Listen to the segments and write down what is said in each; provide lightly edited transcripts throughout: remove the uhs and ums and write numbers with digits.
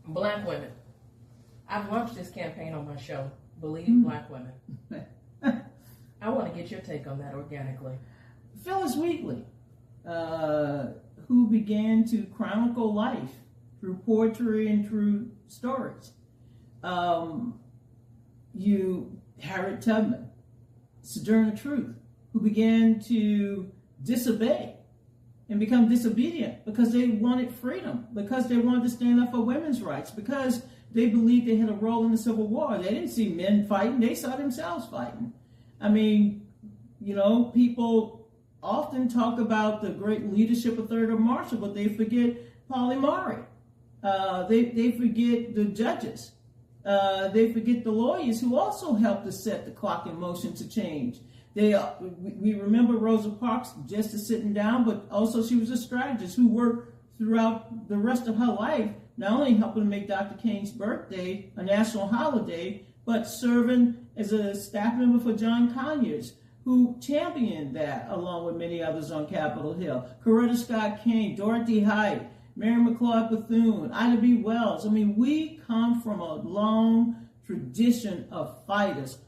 Black women. I've launched this campaign on my show, Believe Black Women. I want to get your take on that organically. Phyllis Wheatley, who began to chronicle life through poetry and through stories. Harriet Tubman, Sojourner Truth, who began to disobey and become disobedient because they wanted freedom, because they wanted to stand up for women's rights, because they believed they had a role in the Civil War. They didn't see men fighting, they saw themselves fighting. I mean, people often talk about the great leadership of Thurgood Marshall, but they forget Polly Murray. They forget the judges. They forget the lawyers who also helped to set the clock in motion to change. We remember Rosa Parks just as sitting down, but also she was a strategist who worked throughout the rest of her life, not only helping to make Dr. King's birthday a national holiday, but serving as a staff member for John Conyers, who championed that along with many others on Capitol Hill. Coretta Scott King, Dorothy Height, Mary McLeod Bethune, Ida B. Wells. I mean, we come from a long tradition of fighters.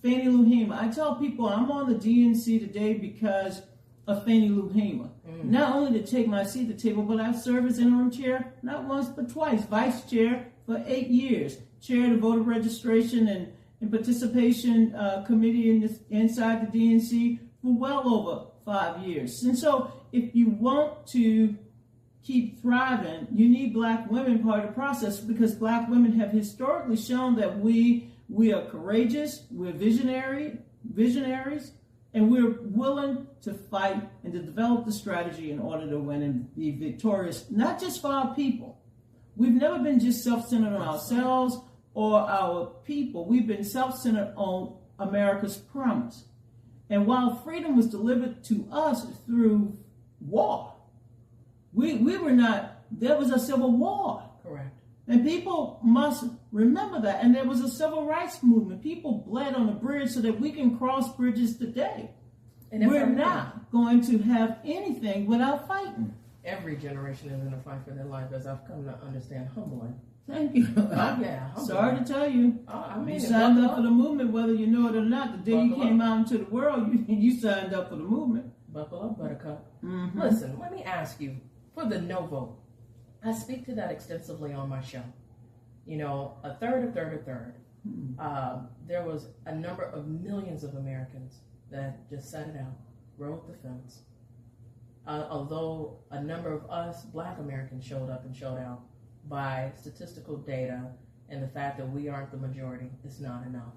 Fannie Lou Hamer. I tell people I'm on the DNC today because of Fannie Lou Hamer. Not only to take my seat at the table, but I've served as interim chair not once but twice, vice chair for 8 years, chair of the voter registration and participation committee inside the DNC for well over 5 years. And so if you want to keep thriving, you need Black women part of the process, because Black women have historically shown that we are courageous, we're visionaries, and we're willing to fight and to develop the strategy in order to win and be victorious, not just for our people. We've never been just self-centered on ourselves or our people. We've been self-centered on America's promise. And while freedom was delivered to us through war, we were not, there was a civil war. Correct. And people must remember that. And there was a civil rights movement. People bled on the bridge so that we can cross bridges today. And we're not going to have anything without fighting. Every generation is in a fight for their life, as I've come to understand humbly. Thank you. Yeah, sorry to tell you. You signed up for the movement, whether you know it or not. The day you came out into the world, you signed up for the movement. Buckle up, buttercup. Listen, let me ask you, for the no vote, I speak to that extensively on my show. A third. There was a number of millions of Americans that just sat it out, rode the fence. Although a number of us Black Americans showed up and showed out, by statistical data and the fact that we aren't the majority, it's not enough.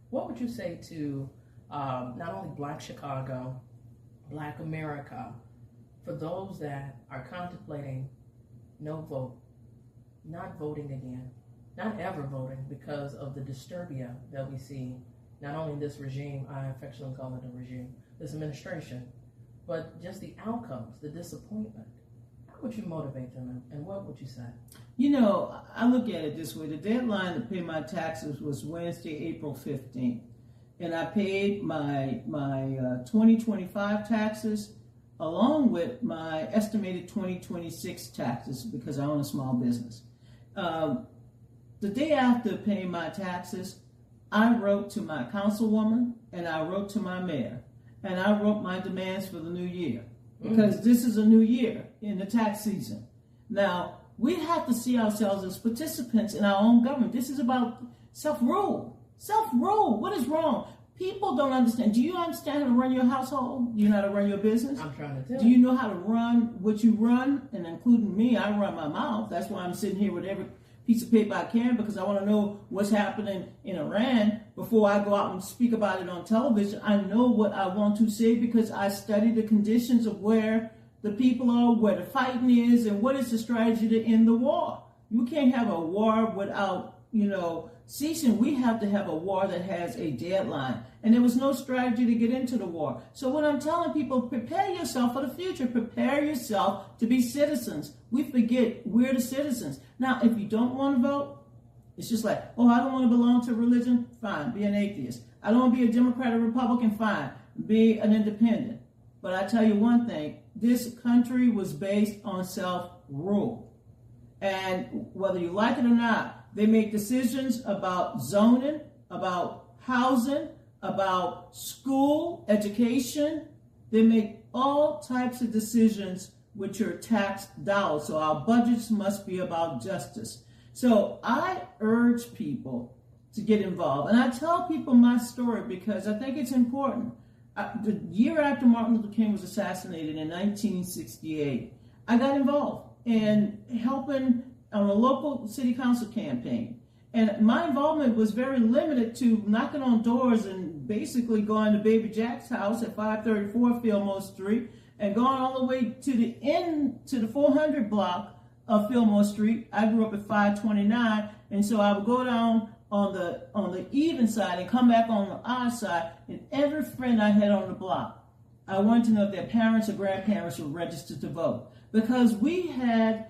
What would you say to not only Black Chicago, Black America, for those that are contemplating no vote, not voting again, not ever voting because of the disturbia that we see, not only in this regime, I affectionately call it a regime, this administration, but just the outcomes, the disappointment? How would you motivate them, and what would you say? I look at it this way. The deadline to pay my taxes was Wednesday, April 15th. And I paid my 2025 taxes along with my estimated 2026 taxes because I own a small business. The day after paying my taxes, I wrote to my councilwoman and I wrote to my mayor. And I wrote my demands for the new year because this is a new year in the tax season. Now, we have to see ourselves as participants in our own government. This is about self-rule. Self-rule. What is wrong? People don't understand. Do you understand how to run your household? Do you know how to run your business? I'm trying to tell you. Do you know how to run what you run? And including me, I run my mouth. That's why I'm sitting here with every piece of paper I can, because I want to know what's happening in Iran before I go out and speak about it on television. I know what I want to say because I study the conditions of where the people are, where the fighting is, and what is the strategy to end the war. You can't have a war without, ceasing. We have to have a war that has a deadline. And there was no strategy to get into the war. So what I'm telling people, prepare yourself for the future. Prepare yourself to be citizens. We forget we're the citizens. Now, if you don't want to vote, it's just like, I don't want to belong to a religion. Fine, be an atheist. I don't want to be a Democrat or Republican. Fine, be an independent. But I tell you one thing, this country was based on self-rule. And whether you like it or not, they make decisions about zoning, about housing, about school, education. They make all types of decisions with your tax dollars. So our budgets must be about justice. So I urge people to get involved. And I tell people my story because I think it's important. The year after Martin Luther King was assassinated in 1968, I got involved in helping on a local city council campaign. And my involvement was very limited to knocking on doors and basically going to Baby Jack's house at 534 Fillmore Street and going all the way to the end, to the 400 block of Fillmore Street. I grew up at 529, and so I would go down on the even side and come back on the odd side, and every friend I had on the block, I wanted to know if their parents or grandparents were registered to vote. Because we had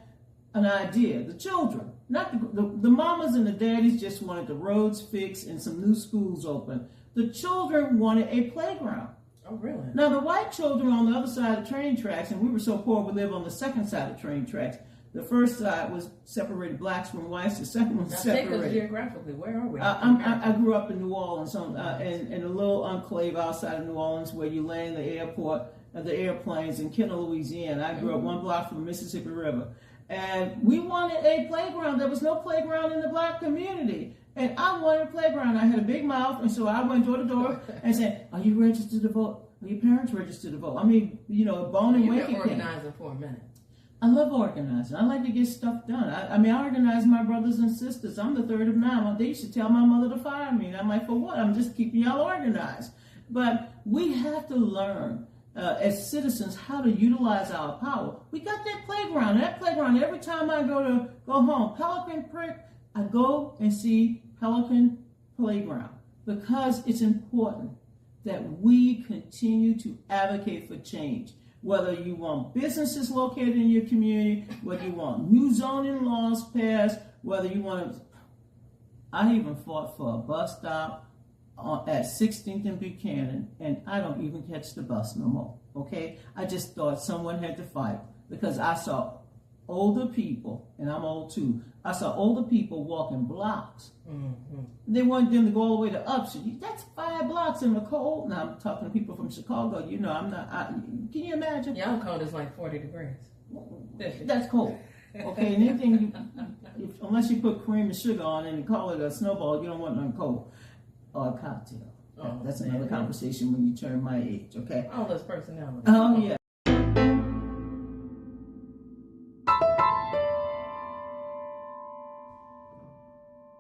an idea, the children, not the mamas and the daddies just wanted the roads fixed and some new schools open. The children wanted a playground. Oh, really? Now, the white children on the other side of train tracks, and we were so poor we lived on the second side of train tracks. The first side was separated blacks from whites. The second one separated. Take us geographically. Where are we? I grew up in New Orleans, in a little enclave outside of New Orleans where you land the airport and the airplanes in Kenner, Louisiana. I grew up one block from the Mississippi River. And we wanted a playground. There was no playground in the black community. And I wanted a playground. I had a big mouth, and so I went door to door and said, "Are you registered to vote? Are your parents registered to vote?" I mean, bone and You've waking. been organizing for a minute. I love organizing. I like to get stuff done. I organize my brothers and sisters. I'm the third of 9. They used to tell my mother to fire me. And I'm like, for what? I'm just keeping y'all organized. But we have to learn as citizens how to utilize our power. We got that playground. Every time I go home, Pelican Prick, I go and see Pelican Playground because it's important that we continue to advocate for change. Whether you want businesses located in your community, whether you want new zoning laws passed, whether you want to... I even fought for a bus stop at 16th and Buchanan, and I don't even catch the bus no more, okay? I just thought someone had to fight because I saw older people, and I'm old too, I saw older people walking blocks. Mm-hmm. They wanted them to go all the way to Upshur. That's 5 blocks in the cold. Now, I'm talking to people from Chicago. I'm not... can you imagine? Y'all cold is like 40 degrees. That's cold. Okay, and anything, unless you put cream and sugar on it and call it a snowball, you don't want nothing cold. Or a cocktail. That's another conversation when you turn my age, okay? All this personality. Oh, yeah.